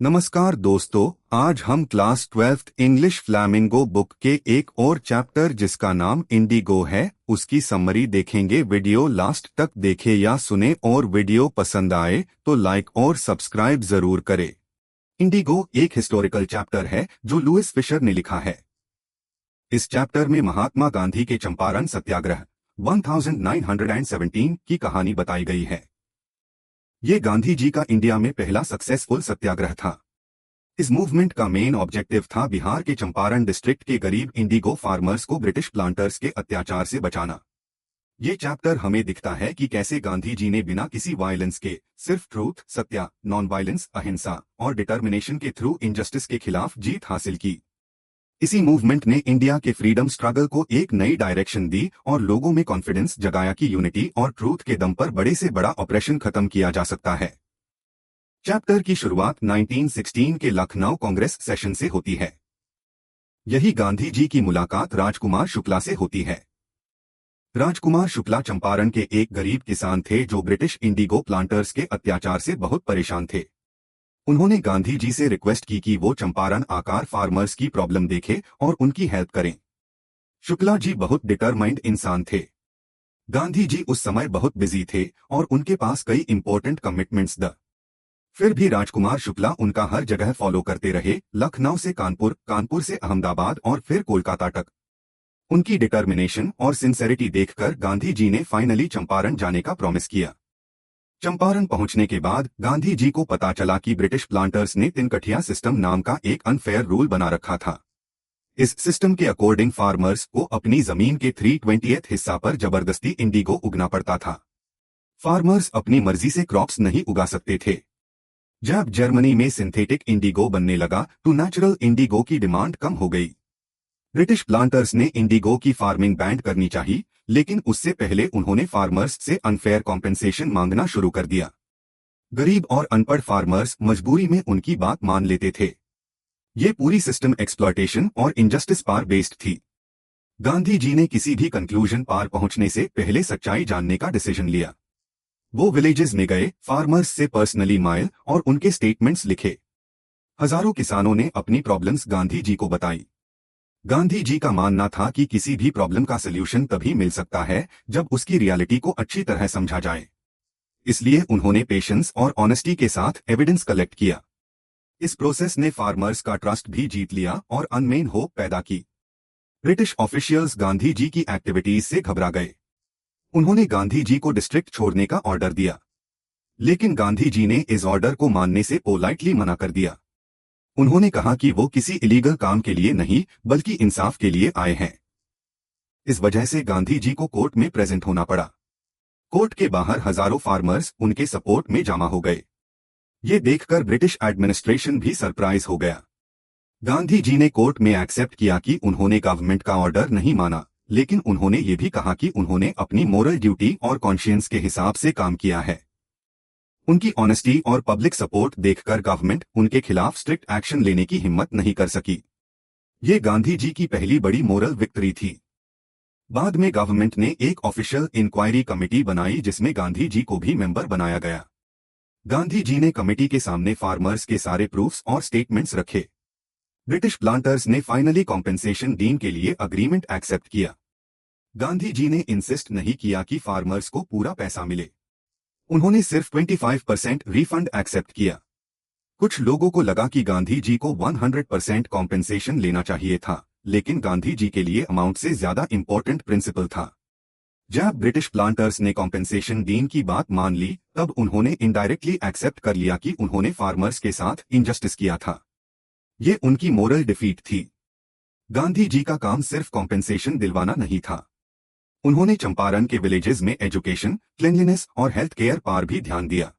नमस्कार दोस्तों, आज हम class 12th English flamingo book के एक और चैप्टर जिसका नाम इंडिगो है उसकी समरी देखेंगे। वीडियो लास्ट तक देखें या सुने और वीडियो पसंद आए तो लाइक और सब्सक्राइब जरूर करें। इंडिगो एक हिस्टोरिकल चैप्टर है जो लुइस फिशर ने लिखा है। इस चैप्टर में महात्मा गांधी के चंपारण सत्याग्रह 1917 की कहानी बताई गई है। ये गांधी जी का इंडिया में पहला सक्सेसफुल सत्याग्रह था। इस मूवमेंट का मेन ऑब्जेक्टिव था बिहार के चंपारण डिस्ट्रिक्ट के गरीब इंडिगो फार्मर्स को ब्रिटिश प्लांटर्स के अत्याचार से बचाना। ये चैप्टर हमें दिखता है कि कैसे गांधी जी ने बिना किसी वायलेंस के सिर्फ ट्रूथ, सत्य, नॉन वायलेंस, अहिंसा और डिटर्मिनेशन के थ्रू इनजस्टिस के खिलाफ जीत हासिल की। इसी मूवमेंट ने इंडिया के फ्रीडम स्ट्रगल को एक नई डायरेक्शन दी और लोगों में कॉन्फिडेंस जगाया कि यूनिटी और ट्रूथ के दम पर बड़े से बड़ा ऑपरेशन खत्म किया जा सकता है। चैप्टर की शुरुआत 1916 के लखनऊ कांग्रेस सेशन से होती है। यही गांधी जी की मुलाकात राजकुमार शुक्ला से होती है। राजकुमार शुक्ला चंपारण के एक गरीब किसान थे जो ब्रिटिश इंडिगो प्लांटर्स के अत्याचार से बहुत परेशान थे। उन्होंने गांधी जी से रिक्वेस्ट की कि वो चंपारण आकार फार्मर्स की प्रॉब्लम देखे और उनकी हेल्प करें। शुक्ला जी बहुत डिटरमाइंड इंसान थे। गांधी जी उस समय बहुत बिजी थे और उनके पास कई इंपॉर्टेंट कमिटमेंट्स द। फिर भी राजकुमार शुक्ला उनका हर जगह फॉलो करते रहे, लखनऊ से कानपुर, कानपुर से अहमदाबाद और फिर कोलकाता तक। उनकी डिटर्मिनेशन और सिंसेरिटी देखकर गांधी जी ने फाइनली चंपारण जाने का प्रॉमिस किया। चंपारण पहुंचने के बाद गांधी जी को पता चला कि ब्रिटिश प्लांटर्स ने तिनकठिया सिस्टम नाम का एक अनफेयर रूल बना रखा था। इस सिस्टम के अकॉर्डिंग फार्मर्स को अपनी जमीन के 3/20 हिस्सा पर जबरदस्ती इंडिगो उगना पड़ता था। फार्मर्स अपनी मर्जी से क्रॉप्स नहीं उगा सकते थे। जब जर्मनी में सिंथेटिक इंडिगो बनने लगा तो नेचुरल इंडिगो की डिमांड कम हो गई। ब्रिटिश प्लांटर्स ने इंडिगो की फार्मिंग बैंड करनी चाहिए, लेकिन उससे पहले उन्होंने फार्मर्स से अनफेयर कॉम्पेंसेशन मांगना शुरू कर दिया। गरीब और अनपढ़ फार्मर्स मजबूरी में उनकी बात मान लेते थे। ये पूरी सिस्टम एक्सप्लॉयटेशन और इनजस्टिस पर बेस्ड थी। गांधी जी ने किसी भी कंक्लूजन पार पहुंचने से पहले सच्चाई जानने का डिसीजन लिया। वो विलेजेस में गए, फार्मर्स से पर्सनली माइल और उनके स्टेटमेंट्स लिखे। हजारों किसानों ने अपनी प्रॉब्लम्स गांधी जी को बताई। गांधी जी का मानना था कि किसी भी प्रॉब्लम का सल्यूशन तभी मिल सकता है जब उसकी रियलिटी को अच्छी तरह समझा जाए। इसलिए उन्होंने पेशेंस और ऑनेस्टी के साथ एविडेंस कलेक्ट किया। इस प्रोसेस ने फार्मर्स का ट्रस्ट भी जीत लिया और अनमेन होप पैदा की। ब्रिटिश ऑफिशियल्स गांधी जी की एक्टिविटीज से घबरा गए। उन्होंने गांधी जी को डिस्ट्रिक्ट छोड़ने का ऑर्डर दिया, लेकिन गांधी जी ने इस ऑर्डर को मानने से पोलाइटली मना कर दिया। उन्होंने कहा कि वो किसी इलीगल काम के लिए नहीं बल्कि इंसाफ के लिए आए हैं। इस वजह से गांधी जी को कोर्ट में प्रेजेंट होना पड़ा। कोर्ट के बाहर हजारों फार्मर्स उनके सपोर्ट में जमा हो गए। ये देखकर ब्रिटिश एडमिनिस्ट्रेशन भी सरप्राइज हो गया। गांधी जी ने कोर्ट में एक्सेप्ट किया कि उन्होंने गवर्नमेंट का ऑर्डर नहीं माना, लेकिन उन्होंने ये भी कहा कि उन्होंने अपनी मोरल ड्यूटी और कॉन्शियंस के हिसाब से काम किया है। उनकी ऑनेस्टी और पब्लिक सपोर्ट देखकर गवर्नमेंट उनके खिलाफ स्ट्रिक्ट एक्शन लेने की हिम्मत नहीं कर सकी। ये गांधी जी की पहली बड़ी मोरल विक्ट्री थी। बाद में गवर्नमेंट ने एक ऑफिशियल इंक्वायरी कमेटी बनाई जिसमें गांधी जी को भी मेंबर बनाया गया। गांधी जी ने कमेटी के सामने फार्मर्स के सारे प्रूफ्स और स्टेटमेंट्स रखे। ब्रिटिश प्लांटर्स ने फाइनली कॉम्पेंसेशन डीन के लिए अग्रीमेंट एक्सेप्ट किया। गांधी जी ने इंसिस्ट नहीं किया कि फार्मर्स को पूरा पैसा मिले। उन्होंने सिर्फ 25% रिफंड एक्सेप्ट किया। कुछ लोगों को लगा कि गांधी जी को 100% कॉम्पेंसेशन लेना चाहिए था, लेकिन गांधी जी के लिए अमाउंट से ज्यादा इंपॉर्टेंट प्रिंसिपल था। जब ब्रिटिश प्लांटर्स ने कॉम्पेंसेशन डीन की बात मान ली, तब उन्होंने इनडायरेक्टली एक्सेप्ट कर लिया कि उन्होंने फार्मर्स के साथ इनजस्टिस किया था। ये उनकी मोरल डिफीट थी। गांधी जी का काम सिर्फ कॉम्पेंसेशन दिलवाना नहीं था। उन्होंने चंपारण के विलेजेस में एजुकेशन, क्लीनलीनेस और हेल्थ केयर पर भी ध्यान दिया।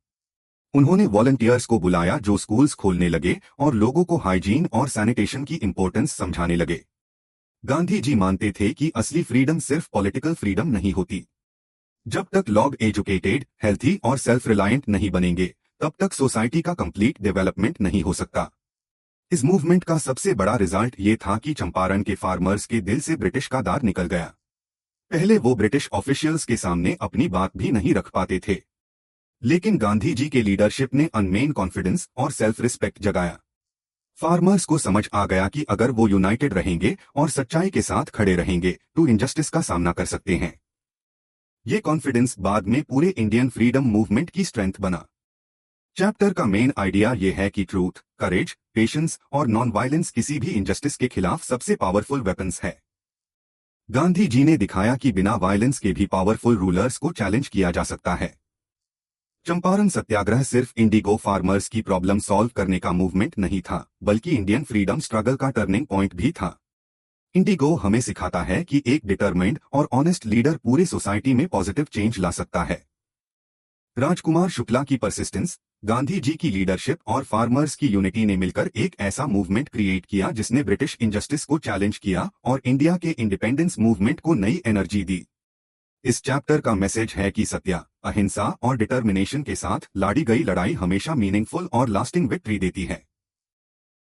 उन्होंने वॉलंटियर्स को बुलाया जो स्कूल्स खोलने लगे और लोगों को हाइजीन और सैनिटेशन की इंपॉर्टेंस समझाने लगे। गांधी जी मानते थे कि असली फ्रीडम सिर्फ पॉलिटिकल फ्रीडम नहीं होती। जब तक लोग एजुकेटेड, हेल्थी और सेल्फ रिलायंट नहीं बनेंगे, तब तक सोसाइटी का कंप्लीट डेवलपमेंट नहीं हो सकता। इस मूवमेंट का सबसे बड़ा रिजल्ट ये था कि चंपारण के फार्मर्स के दिल से ब्रिटिश का दार निकल गया। पहले वो ब्रिटिश ऑफिशियल्स के सामने अपनी बात भी नहीं रख पाते थे। लेकिन गांधी जी के लीडरशिप ने अनमेन कॉन्फिडेंस और सेल्फ रिस्पेक्ट जगाया। फार्मर्स को समझ आ गया कि अगर वो यूनाइटेड रहेंगे और सच्चाई के साथ खड़े रहेंगे तो इनजस्टिस का सामना कर सकते हैं। ये कॉन्फिडेंस बाद में पूरे इंडियन फ्रीडम मूवमेंट की स्ट्रेंथ बना। चैप्टर का मेन आइडिया यह है कि ट्रूथ, करेज, पेशेंस और नॉन वायलेंस किसी भी इनजस्टिस के खिलाफ सबसे पावरफुल वेपन्स है। गांधी जी ने दिखाया कि बिना वायलेंस के भी पावरफुल रूलर्स को चैलेंज किया जा सकता है। चंपारण सत्याग्रह सिर्फ इंडिगो फार्मर्स की प्रॉब्लम सॉल्व करने का मूवमेंट नहीं था, बल्कि इंडियन फ्रीडम स्ट्रगल का टर्निंग पॉइंट भी था। इंडिगो हमें सिखाता है कि एक डिटरमाइंड और ऑनेस्ट लीडर पूरे सोसाइटी में पॉजिटिव चेंज ला सकता है। राजकुमार शुक्ला की परसिस्टेंस, गांधी जी की लीडरशिप और फार्मर्स की यूनिटी ने मिलकर एक ऐसा मूवमेंट क्रिएट किया जिसने ब्रिटिश इनजस्टिस को चैलेंज किया और इंडिया के इंडिपेंडेंस मूवमेंट को नई एनर्जी दी। इस चैप्टर का मैसेज है कि सत्य, अहिंसा और डिटर्मिनेशन के साथ लड़ी गई लड़ाई हमेशा मीनिंगफुल और लास्टिंग विक्ट्री देती है।